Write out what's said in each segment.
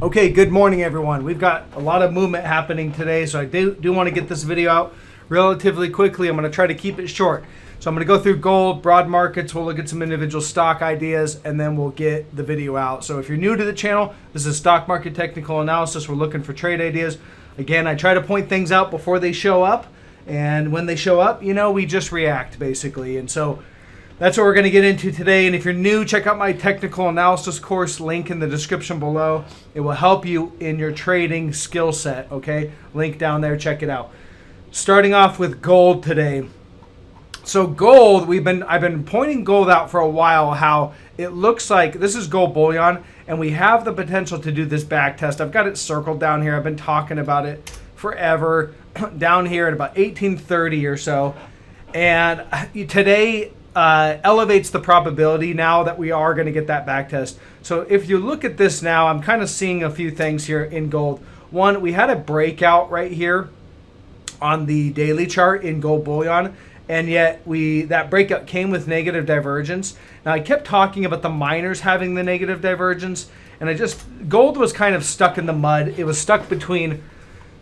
Okay, good morning everyone. We've got a lot of movement happening today, so I do want to get this video out relatively quickly. I'm going to try to keep it short. So I'm going to go through gold, broad markets, we'll look at some individual stock ideas, and then we'll get the video out. So if you're new to the channel, this is stock market technical analysis. We're looking for trade ideas. Again, I try to point things out before they show up, and when they show up, you know, we just react basically. And so that's what we're going to get into today. And if you're new, check out my technical analysis course, link in the description below. It will help you in your trading skill set, okay? Link down there, check it out. Starting off with gold today. So gold, I've been pointing gold out for a while, how it looks like this is gold bullion, and we have the potential to do this back test. I've got it circled down here. I've been talking about it forever, down here at about 1830 or so. And today, elevates the probability now that we are going to get that back test. So if you look at this now, I'm kind of seeing a few things here in gold. One, we had a breakout right here on the daily chart in gold bullion, and yet that breakout came with negative divergence. Now I kept talking about the miners having the negative divergence, and gold was kind of stuck in the mud. It was stuck between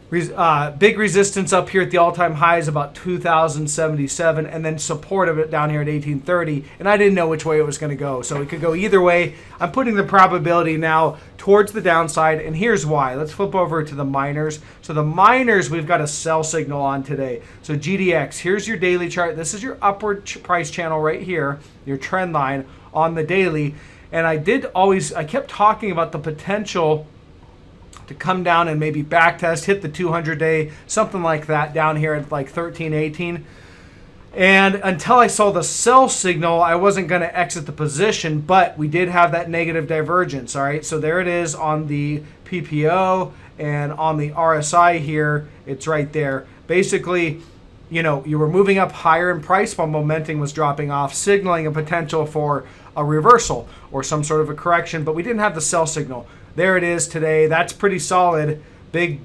big resistance up here at the all-time highs about 2077, and then support of it down here at 1830, and I didn't know which way it was going to go, so it could go either way. I'm putting the probability now towards the downside, and here's why. Let's flip over to the miners. So the miners, we've got a sell signal on today. So GDX, here's your daily chart. This is your upward price channel right here, your trend line on the daily. And I kept talking about the potential to come down and maybe back test, hit the 200-day, something like that down here at like 1318. And until I saw the sell signal, I wasn't going to exit the position, but we did have that negative divergence. All right, so there it is on the PPO, and on the RSI here, it's right there. Basically, you know, you were moving up higher in price while momentum was dropping off, signaling a potential for a reversal or some sort of a correction, but we didn't have the sell signal. There it is today. That's pretty solid. Big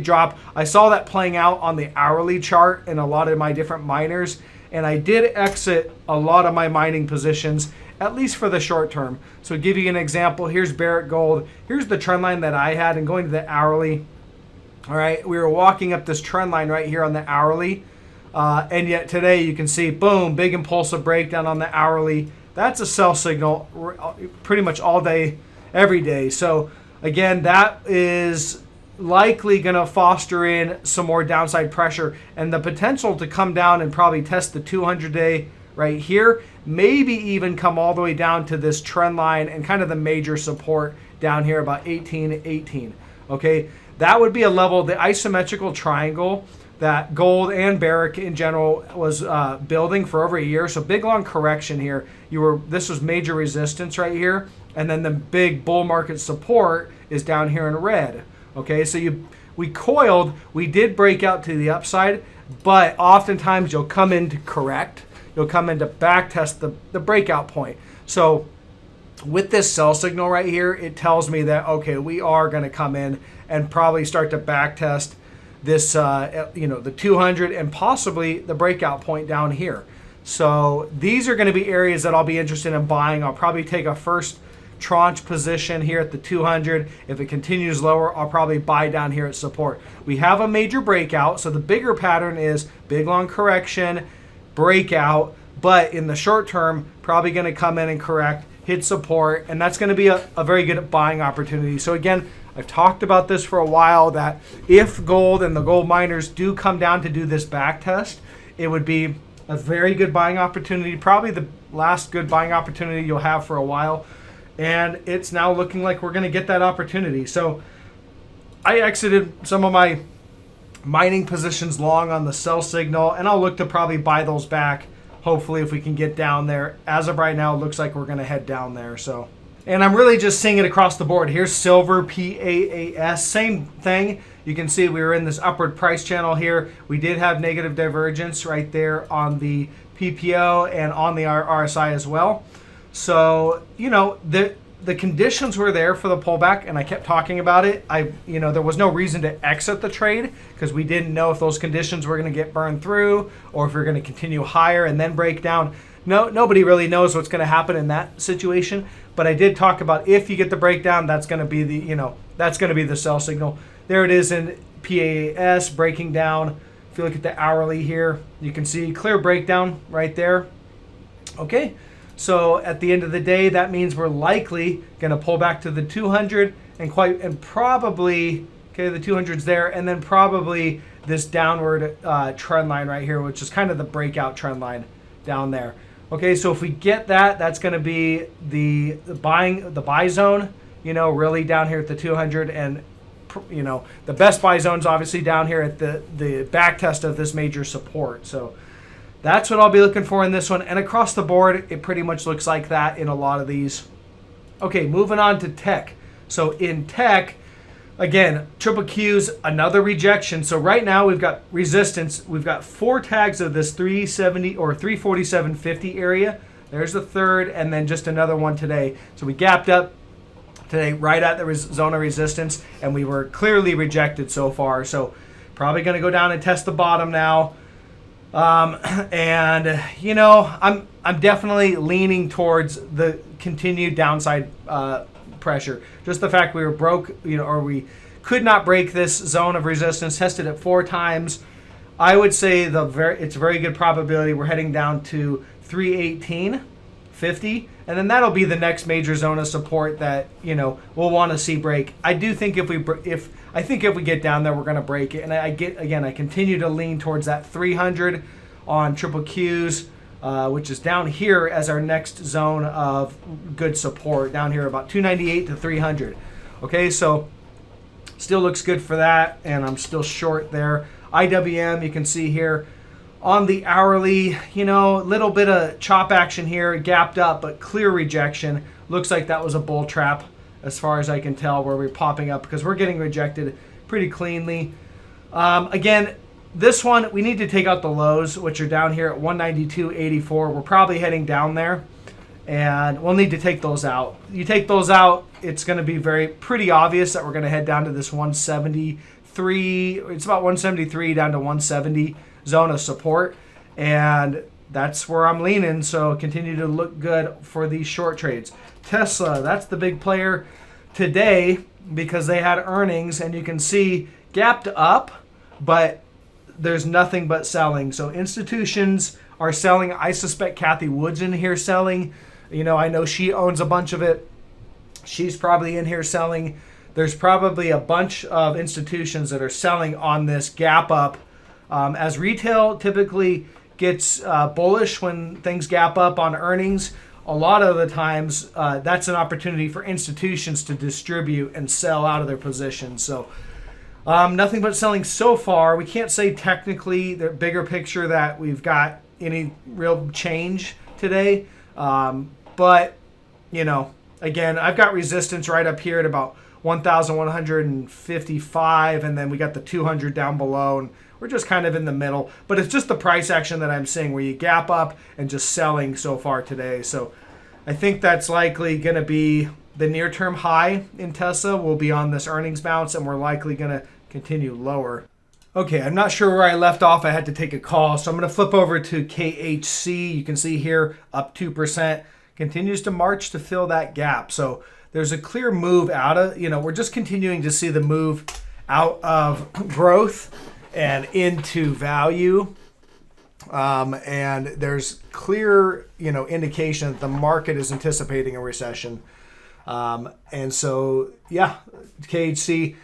drop. I saw that playing out on the hourly chart in a lot of my different miners, and I did exit a lot of my mining positions, at least for the short term. So to give you an example, here's Barrick Gold. Here's the trend line that I had, and going to the hourly. All right, we were walking up this trend line right here on the hourly, and yet today you can see, boom, big impulsive breakdown on the hourly. That's a sell signal pretty much all day, every day. So again, that is likely going to foster in some more downside pressure and the potential to come down and probably test the 200-day right here, maybe even come all the way down to this trend line and kind of the major support down here about 1818. Okay, that would be a level, the isometrical triangle that gold and Barrick in general was building for over a year. So big long correction here. This was major resistance right here, and then the big bull market support is down here in red. Okay, so we coiled. We did break out to the upside, but oftentimes you'll come in to correct. You'll come in to back test the breakout point. So with this sell signal right here, it tells me that okay, we are going to come in and probably start to back test this, the 200 and possibly the breakout point down here. So these are going to be areas that I'll be interested in buying. I'll probably take a first tranche position here at the 200. If it continues lower, I'll probably buy down here at support. We have a major breakout, so the bigger pattern is big long correction, breakout, but in the short term, probably going to come in and correct, hit support, and that's going to be a very good buying opportunity. So again, I've talked about this for a while, that if gold and the gold miners do come down to do this back test, it would be a very good buying opportunity, probably the last good buying opportunity you'll have for a while. And it's now looking like we're going to get that opportunity. So I exited some of my mining positions long on the sell signal, and I'll look to probably buy those back, hopefully, if we can get down there. As of right now, it looks like we're going to head down there. So, and I'm really just seeing it across the board. Here's silver, PAAS, same thing. You can see we were in this upward price channel here. We did have negative divergence right there on the PPO and on the RSI as well. So, you know, the conditions were there for the pullback, and I kept talking about it. There was no reason to exit the trade because we didn't know if those conditions were going to get burned through or if we are going to continue higher and then break down. nobody really knows what's going to happen in that situation. But I did talk about if you get the breakdown, that's going to be that's going to be the sell signal. There it is in PAS breaking down. If you look at the hourly here, you can see clear breakdown right there. Okay, so at the end of the day, that means we're likely going to pull back to the 200 and probably, okay, the 200's there, and then probably this downward trend line right here, which is kind of the breakout trend line down there. Okay, so if we get that, that's going to be the buy zone, really down here at the 200, and the best buy zone's obviously down here at the back test of this major support. So that's what I'll be looking for in this one. And across the board, it pretty much looks like that in a lot of these. Okay, moving on to tech. So in tech, again, triple Q's, another rejection. So right now we've got resistance. We've got 4 tags of this 370 or 347.50 area. There's the third, and then just another one today. So we gapped up today right at the zone of resistance, and we were clearly rejected so far. So probably going to go down and test the bottom now. And I'm definitely leaning towards the continued downside pressure. Just the fact we were broke, or we could not break this zone of resistance, tested it 4 times. I would say it's a very good probability we're heading down to 318.50, and then that'll be the next major zone of support that we'll want to see break. I do think if we get down there, we're going to break it. And I continue to lean towards that 300 on triple Qs, which is down here as our next zone of good support, down here about 298 to 300. Okay, so still looks good for that, and I'm still short there. IWM, you can see here on the hourly, little bit of chop action here, gapped up, but clear rejection. Looks like that was a bull trap as far as I can tell, where we're popping up because we're getting rejected pretty cleanly. Again, this one, we need to take out the lows, which are down here at 192.84. We're probably heading down there, and we'll need to take those out. You take those out, it's going to be pretty obvious that we're going to head down to this 173. It's about 173 down to 170 zone of support, and that's where I'm leaning. So continue to look good for these short trades. Tesla, that's the big player today because they had earnings, and you can see gapped up, but there's nothing but selling. So institutions are selling. I suspect Kathy Wood's in here selling. I know she owns a bunch of it. She's probably in here selling. There's probably a bunch of institutions that are selling on this gap up. As retail typically gets bullish when things gap up on earnings, a lot of the times that's an opportunity for institutions to distribute and sell out of their positions. So nothing but selling so far. We can't say technically the bigger picture that we've got any real change today. But, again, I've got resistance right up here at about 1,155, and then we got the 200 down below, and we're just kind of in the middle. But it's just the price action that I'm seeing where you gap up and just selling so far today. So I think that's likely going to be the near-term high in Tesla will be on this earnings bounce, and we're likely going to continue lower. Okay, I'm not sure where I left off. I had to take a call. So I'm going to flip over to KHC. You can see here up 2%. Continues to march to fill that gap. So there's a clear move out of, we're just continuing to see the move out of growth and into value. And there's clear, indication that the market is anticipating a recession. And so, KHC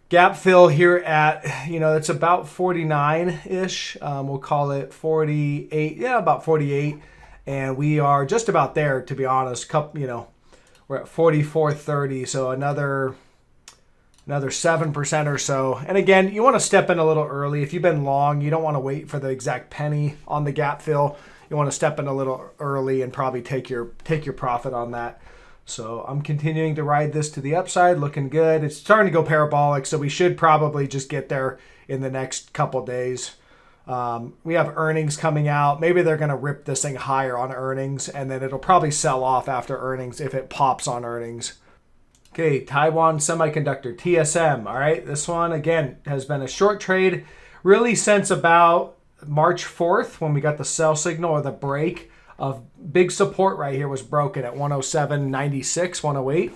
gap fill here at, it's about 49-ish. We'll call it 48. Yeah, about 48. And we are just about there, to be honest. We're at 44.30, so another 7% or so. And again, you want to step in a little early. If you've been long, you don't want to wait for the exact penny on the gap fill. You want to step in a little early and probably take your profit on that. So I'm continuing to ride this to the upside, looking good. It's starting to go parabolic, so we should probably just get there in the next couple days. We have earnings coming out. Maybe they're going to rip this thing higher on earnings, and then it'll probably sell off after earnings if it pops on earnings. Okay, Taiwan Semiconductor, TSM. All right, this one, again, has been a short trade really since about March 4th when we got the sell signal or the break of big support right here was broken at 107.96, 108.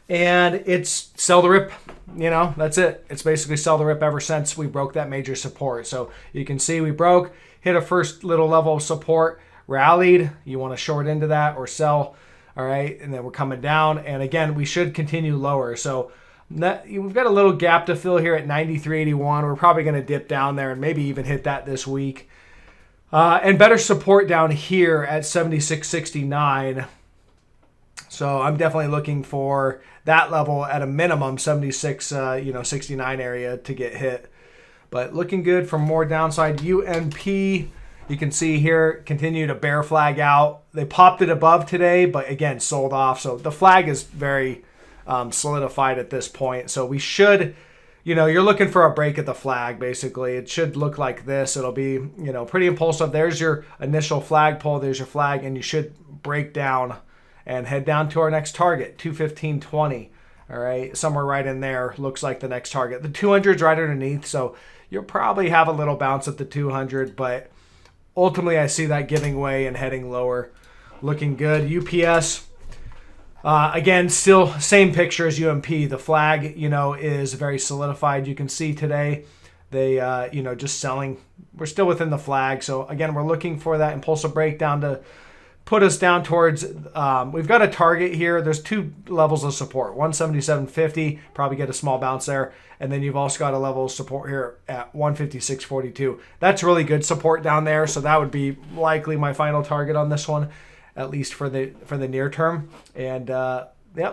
And it's sell the rip, that's it. It's basically sell the rip ever since we broke that major support. So you can see we broke, hit a first little level of support, rallied. You want to short into that or sell, all right? And then we're coming down. And again, we should continue lower. So we've got a little gap to fill here at 93.81. We're probably going to dip down there and maybe even hit that this week. And better support down here at 76.69. So I'm definitely looking for that level at a minimum, 76, 69 area to get hit. But looking good for more downside. UNP, you can see here, continue to bear flag out. They popped it above today, but again, sold off. So the flag is very solidified at this point. So we should, you're looking for a break at the flag, basically. It should look like this. It'll be, pretty impulsive. There's your initial flag pull. There's your flag, and you should break down and head down to our next target, 215.20. All right, somewhere right in there looks like the next target. The 200's right underneath, so you'll probably have a little bounce at the 200, but ultimately I see that giving way and heading lower. Looking good. UPS, again, still same picture as UMP. The flag, is very solidified. You can see today they, just selling. We're still within the flag, so again, we're looking for that impulsive breakdown to put us down towards, we've got a target here. There's two levels of support, 177.50, probably get a small bounce there. And then you've also got a level of support here at 156.42. That's really good support down there. So that would be likely my final target on this one, at least for the near term. And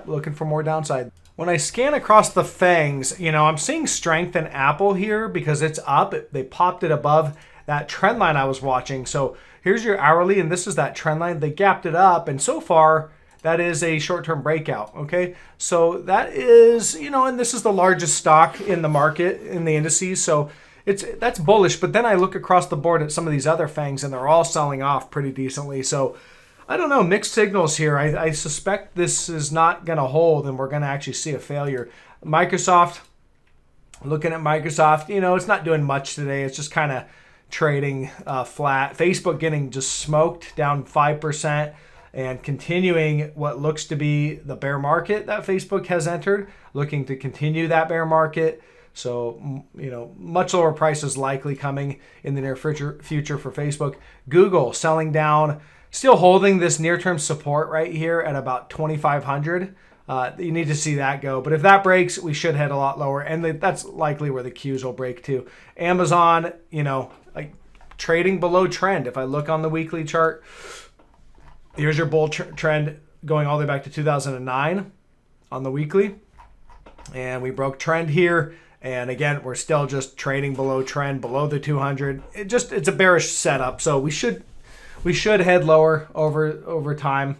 looking for more downside. When I scan across the fangs, I'm seeing strength in Apple here because it's up. They popped it above that trend line I was watching. So here's your hourly, and this is that trend line. They gapped it up, and so far, that is a short-term breakout, okay? So that is, and this is the largest stock in the market, in the indices, so that's bullish. But then I look across the board at some of these other fangs, and they're all selling off pretty decently. So I don't know, mixed signals here. I suspect this is not going to hold, and we're going to actually see a failure. Microsoft, looking at Microsoft, it's not doing much today. It's just kind of trading flat. Facebook getting just smoked, down 5%, and continuing what looks to be the bear market that Facebook has entered, looking to continue that bear market. So, much lower prices likely coming in the near future for Facebook. Google selling down, still holding this near-term support right here at about 2,500. You need to see that go. But if that breaks, we should head a lot lower. And that's likely where the Qs will break too. Amazon, trading below trend. If I look on the weekly chart, here's your bull trend going all the way back to 2009 on the weekly. And we broke trend here. And again, we're still just trading below trend, below the 200. It's a bearish setup. So we should head lower over time.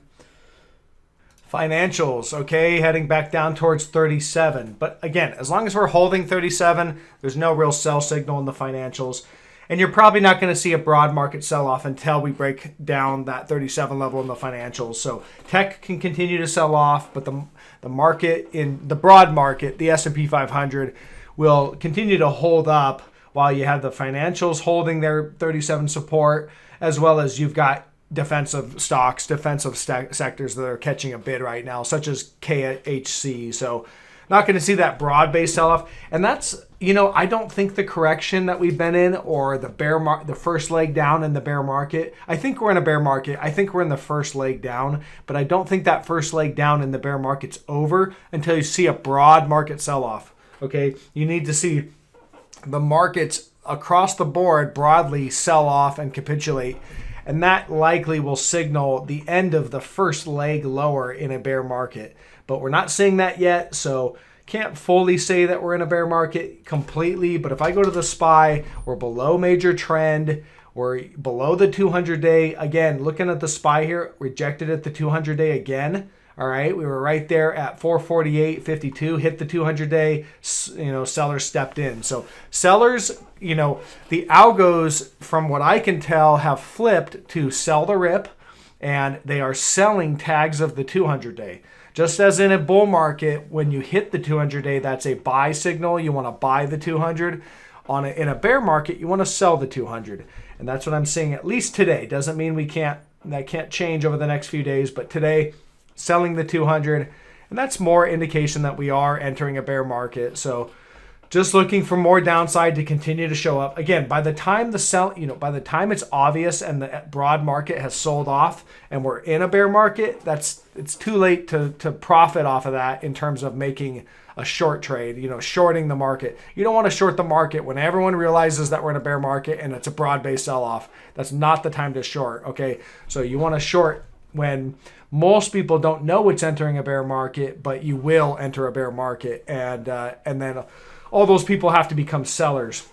Financials, okay, heading back down towards 37. But again, as long as we're holding 37, there's no real sell signal in the financials. And you're probably not going to see a broad market sell-off until we break down that 37 level in the financials. So tech can continue to sell off, but the market, in the broad market, the S&P 500, will continue to hold up while you have the financials holding their 37 support, as well as you've got defensive stocks, defensive sectors that are catching a bid right now, such as KHC. So not going to see that broad-based sell-off. And that's, I don't think the correction that we've been in, or the first leg down in the bear market, I think we're in a bear market. I think we're in the first leg down, but I don't think that first leg down in the bear market's over until you see a broad market sell-off. Okay, you need to see the markets across the board broadly sell off and capitulate, and that likely will signal the end of the first leg lower in a bear market. But we're not seeing that yet, so can't fully say that we're in a bear market completely. But if I go to the SPY, we're below major trend. We're below the 200-day. Again, looking at the SPY here, rejected at the 200-day again. All right, we were right there at 448.52, hit the 200-day, sellers stepped in. So sellers, the algos, from what I can tell, have flipped to sell the rip, and they are selling tags of the 200-day. Just as in a bull market, when you hit the 200-day, that's a buy signal. You want to buy the 200. In a bear market, you want to sell the 200. And that's what I'm seeing, at least today. Doesn't mean we can't That can't change over the next few days, but today selling the 200, and that's more indication that we are entering a bear market. So just looking for more downside to continue to show up. Again, by the time by the time it's obvious and the broad market has sold off and we're in a bear market, it's too late to profit off of that in terms of making a short trade, shorting the market. You don't want to short the market when everyone realizes that we're in a bear market and it's a broad-based sell-off. That's not the time to short, okay? So you want to short when most people don't know it's entering a bear market, but you will enter a bear market, and then all those people have to become sellers.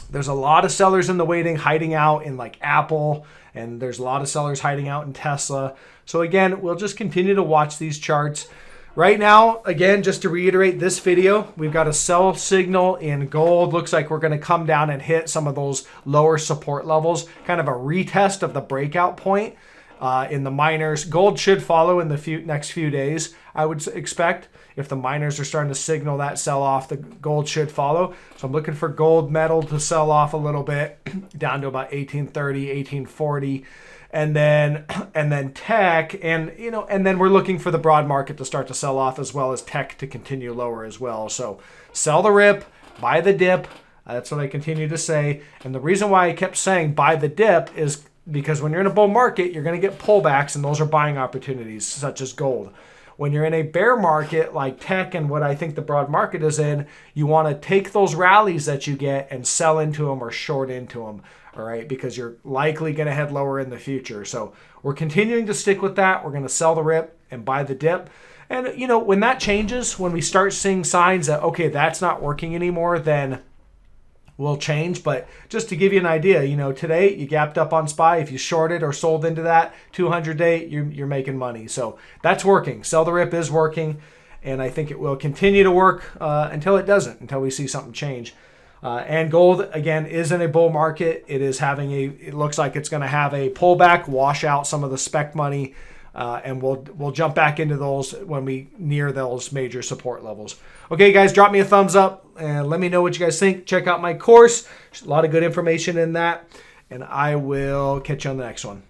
There's a lot of sellers in the waiting, hiding out in like Apple, and there's a lot of sellers hiding out in Tesla. So again, we'll just continue to watch these charts. Right now, again, just to reiterate this video, we've got a sell signal in gold. Looks like we're going to come down and hit some of those lower support levels, kind of a retest of the breakout point in the miners. Gold should follow in the next few days, I would expect. If the miners are starting to signal that sell off, the gold should follow. So I'm looking for gold metal to sell off a little bit down to about 1830, 1840. And then tech, and then we're looking for the broad market to start to sell off, as well as tech to continue lower as well. So sell the rip, buy the dip. That's what I continue to say. And the reason why I kept saying buy the dip is because when you're in a bull market, you're going to get pullbacks, and those are buying opportunities, such as gold. When you're in a bear market like tech and what I think the broad market is in, you want to take those rallies that you get and sell into them or short into them, all right, because you're likely going to head lower in the future. So we're continuing to stick with that. We're going to sell the rip and buy the dip. And, when that changes, when we start seeing signs that, okay, that's not working anymore, then will change. But just to give you an idea, today you gapped up on SPY. If you shorted or sold into that 200-day, you're making money. So that's working. Sell the rip is working, and I think it will continue to work until it doesn't, until we see something change. And gold, again, is in a bull market. It looks like it's going to have a pullback, wash out some of the spec money, and we'll jump back into those when we near those major support levels. Okay, guys, drop me a thumbs up and let me know what you guys think. Check out my course. There's a lot of good information in that, and I will catch you on the next one.